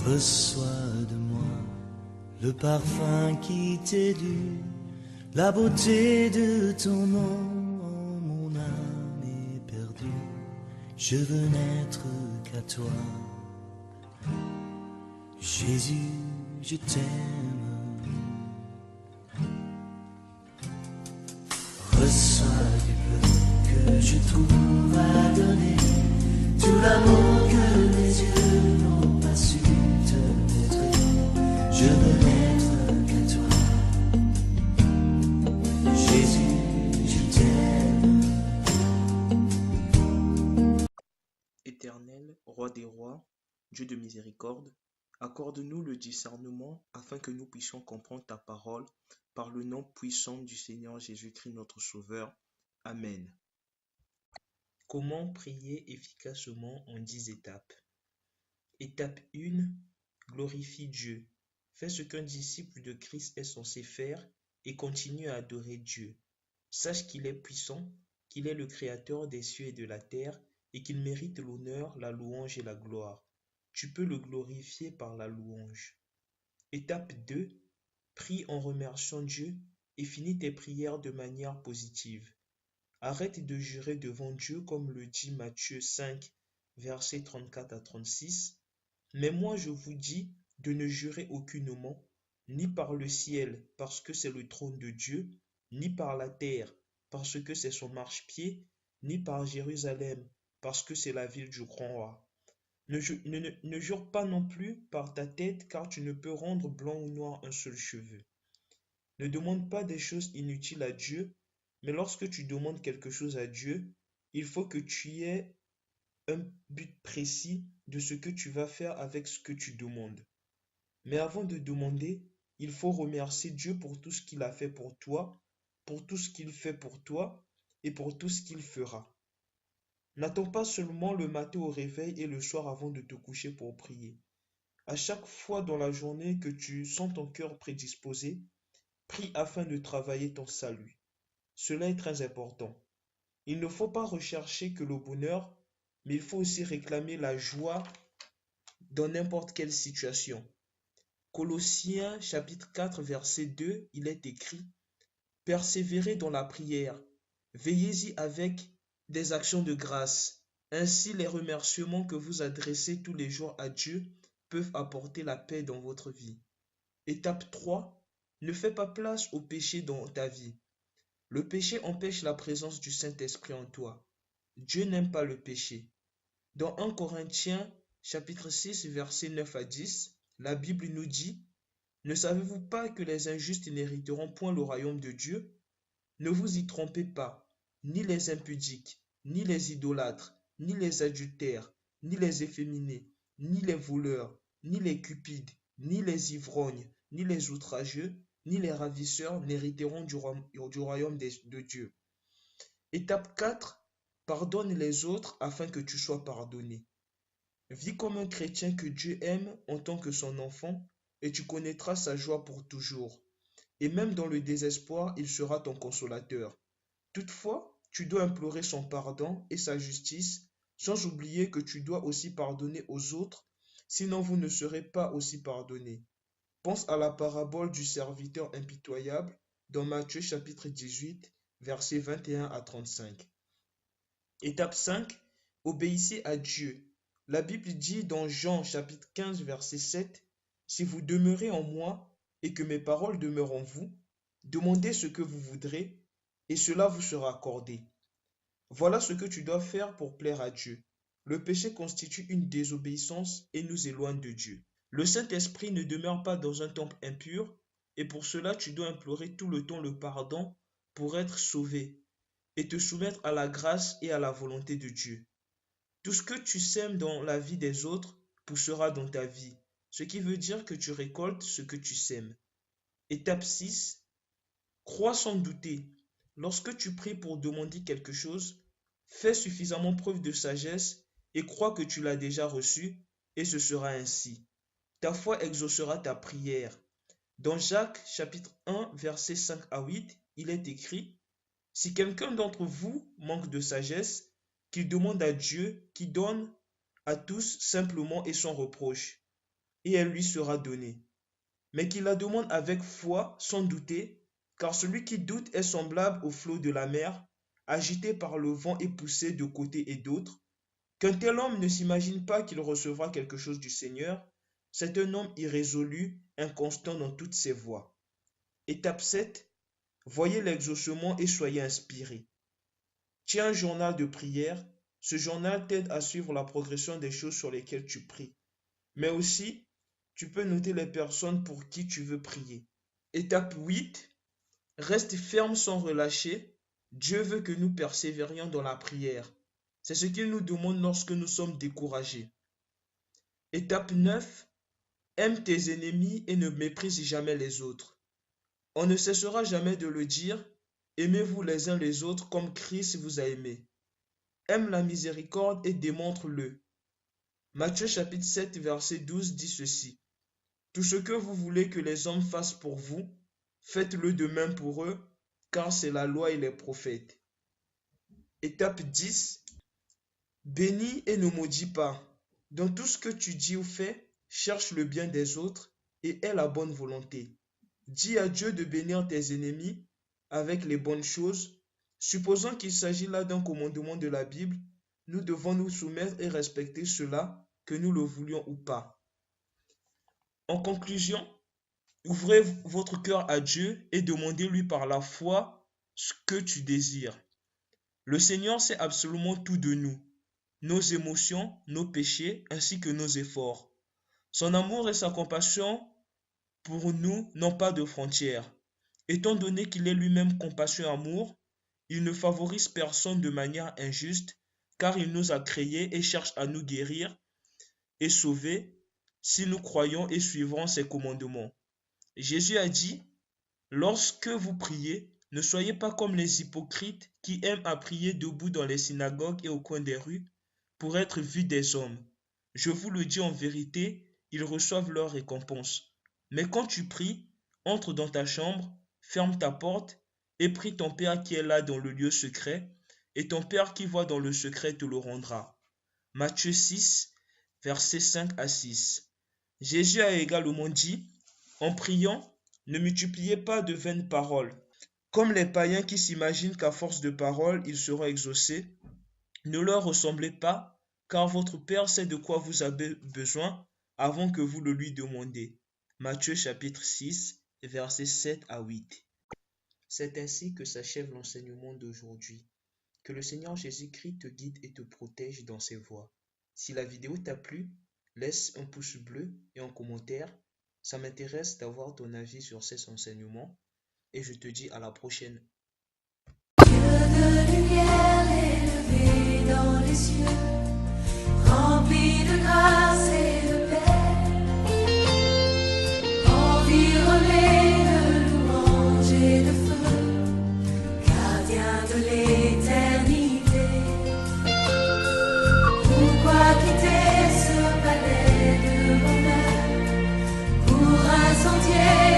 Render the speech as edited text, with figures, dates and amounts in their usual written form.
Reçois de moi le parfum qui t'est dû, la beauté de ton nom. Oh, mon âme est perdue, je veux n'être qu'à toi. Jésus, je t'aime. Reçois du peu que je trouve à donner, tout l'amour que mes yeux n'ont pas su te montrer. Je veux n'être qu'à toi. Jésus, je t'aime. Éternel, roi des rois, Dieu de miséricorde, accorde-nous le discernement afin que nous puissions comprendre ta parole par le nom puissant du Seigneur Jésus-Christ notre Sauveur. Amen. Comment prier efficacement en 10 étapes? Étape 1. Glorifie Dieu. Fais ce qu'un disciple de Christ est censé faire et continue à adorer Dieu. Sache qu'il est puissant, qu'il est le créateur des cieux et de la terre et qu'il mérite l'honneur, la louange et la gloire. Tu peux le glorifier par la louange. Étape 2. Prie en remerciant Dieu et finis tes prières de manière positive. Arrête de jurer devant Dieu comme le dit Matthieu 5, versets 34 à 36. Mais moi je vous dis de ne jurer aucunement, ni par le ciel, parce que c'est le trône de Dieu, ni par la terre, parce que c'est son marchepied, ni par Jérusalem, parce que c'est la ville du grand roi. Ne jure pas non plus par ta tête, car tu ne peux rendre blanc ou noir un seul cheveu. Ne demande pas des choses inutiles à Dieu, mais lorsque tu demandes quelque chose à Dieu, il faut que tu aies un but précis de ce que tu vas faire avec ce que tu demandes. Mais avant de demander, il faut remercier Dieu pour tout ce qu'il a fait pour toi, pour tout ce qu'il fait pour toi et pour tout ce qu'il fera. N'attends pas seulement le matin au réveil et le soir avant de te coucher pour prier. À chaque fois dans la journée que tu sens ton cœur prédisposé, prie afin de travailler ton salut. Cela est très important. Il ne faut pas rechercher que le bonheur, mais il faut aussi réclamer la joie dans n'importe quelle situation. Colossiens chapitre 4 verset 2, il est écrit: Persévérez dans la prière, veillez-y avec des actions de grâce. Ainsi les remerciements que vous adressez tous les jours à Dieu peuvent apporter la paix dans votre vie. Étape 3. Ne fais pas place au péché dans ta vie. Le péché empêche la présence du Saint-Esprit en toi. Dieu n'aime pas le péché. Dans 1 Corinthiens chapitre 6 versets 9 à 10, la Bible nous dit: Ne savez-vous pas que les injustes n'hériteront point le royaume de Dieu? Ne vous y trompez pas, ni les impudiques, ni les idolâtres, ni les adultères, ni les efféminés, ni les voleurs, ni les cupides, ni les ivrognes, ni les outrageux, ni les ravisseurs n'hériteront du royaume de Dieu. Étape 4. Pardonne les autres afin que tu sois pardonné. Vis comme un chrétien que Dieu aime en tant que son enfant et tu connaîtras sa joie pour toujours. Et même dans le désespoir, il sera ton consolateur. Toutefois, tu dois implorer son pardon et sa justice, sans oublier que tu dois aussi pardonner aux autres, sinon vous ne serez pas aussi pardonnés. Pense à la parabole du serviteur impitoyable dans Matthieu chapitre 18, versets 21 à 35. Étape 5. Obéissez à Dieu. La Bible dit dans Jean chapitre 15, verset 7, Si vous demeurez en moi et que mes paroles demeurent en vous, demandez ce que vous voudrez et cela vous sera accordé. Voilà ce que tu dois faire pour plaire à Dieu. Le péché constitue une désobéissance et nous éloigne de Dieu. Le Saint-Esprit ne demeure pas dans un temple impur et pour cela tu dois implorer tout le temps le pardon pour être sauvé et te soumettre à la grâce et à la volonté de Dieu. Tout ce que tu sèmes dans la vie des autres poussera dans ta vie, ce qui veut dire que tu récoltes ce que tu sèmes. Étape 6. Crois sans douter. Lorsque tu pries pour demander quelque chose, fais suffisamment preuve de sagesse et crois que tu l'as déjà reçu, et ce sera ainsi. Ta foi exaucera ta prière. Dans Jacques chapitre 1, versets 5 à 8, il est écrit: Si quelqu'un d'entre vous manque de sagesse, qu'il demande à Dieu qui donne à tous simplement et sans reproche. et elle lui sera donnée. Mais qu'il la demande avec foi, sans douter, car celui qui doute est semblable au flot de la mer, agité par le vent et poussé de côté et d'autre. Qu'un tel homme ne s'imagine pas qu'il recevra quelque chose du Seigneur, c'est un homme irrésolu, inconstant dans toutes ses voies. Étape 7. Voyez l'exaucement et soyez inspirés. Tiens un journal de prière. Ce journal t'aide à suivre la progression des choses sur lesquelles tu pries. Mais aussi, tu peux noter les personnes pour qui tu veux prier. Étape 8. Reste ferme sans relâcher. Dieu veut que nous persévérions dans la prière. C'est ce qu'il nous demande lorsque nous sommes découragés. Étape 9. Aime tes ennemis et ne méprise jamais les autres. On ne cessera jamais de le dire. Aimez-vous les uns les autres comme Christ vous a aimé. Aime la miséricorde et démontre-le. Matthieu chapitre 7 verset 12 dit ceci. Tout ce que vous voulez que les hommes fassent pour vous, faites-le de même pour eux, car c'est la loi et les prophètes. Étape 10. Bénis et ne maudis pas. Dans tout ce que tu dis ou fais, cherche le bien des autres et aie la bonne volonté. Dis à Dieu de bénir tes ennemis avec les bonnes choses. Supposons qu'il s'agit là d'un commandement de la Bible, nous devons nous soumettre et respecter cela, que nous le voulions ou pas. En conclusion, ouvrez votre cœur à Dieu et demandez-lui par la foi ce que tu désires. Le Seigneur sait absolument tout de nous, nos émotions, nos péchés, ainsi que nos efforts. Son amour et sa compassion pour nous n'ont pas de frontières. Étant donné qu'il est lui-même compassion et amour, il ne favorise personne de manière injuste, car il nous a créés et cherche à nous guérir et sauver si nous croyons et suivrons ses commandements. Jésus a dit, lorsque vous priez, ne soyez pas comme les hypocrites qui aiment à prier debout dans les synagogues et au coin des rues pour être vus des hommes. Je vous le dis en vérité, ils reçoivent leur récompense. Mais quand tu pries, entre dans ta chambre, ferme ta porte et prie ton Père qui est là dans le lieu secret, et ton Père qui voit dans le secret te le rendra. Matthieu 6, versets 5 à 6. Jésus a également dit, en priant, ne multipliez pas de vaines paroles. Comme les païens qui s'imaginent qu'à force de paroles, ils seront exaucés, ne leur ressemblez pas, car votre Père sait de quoi vous avez besoin avant que vous le lui demandiez. Matthieu chapitre 6, versets 7 à 8. C'est ainsi que s'achève l'enseignement d'aujourd'hui. Que le Seigneur Jésus-Christ te guide et te protège dans ses voies. Si la vidéo t'a plu, laisse un pouce bleu et un commentaire. Ça m'intéresse d'avoir ton avis sur ces enseignements. Et je te dis à la prochaine. Dieu de lumière élevé dans les cieux, rempli de grâce et de paix, environné de louanges et de feu, gardien de l'éternité. Pourquoi quitter ce palais de bonheur pour un sentier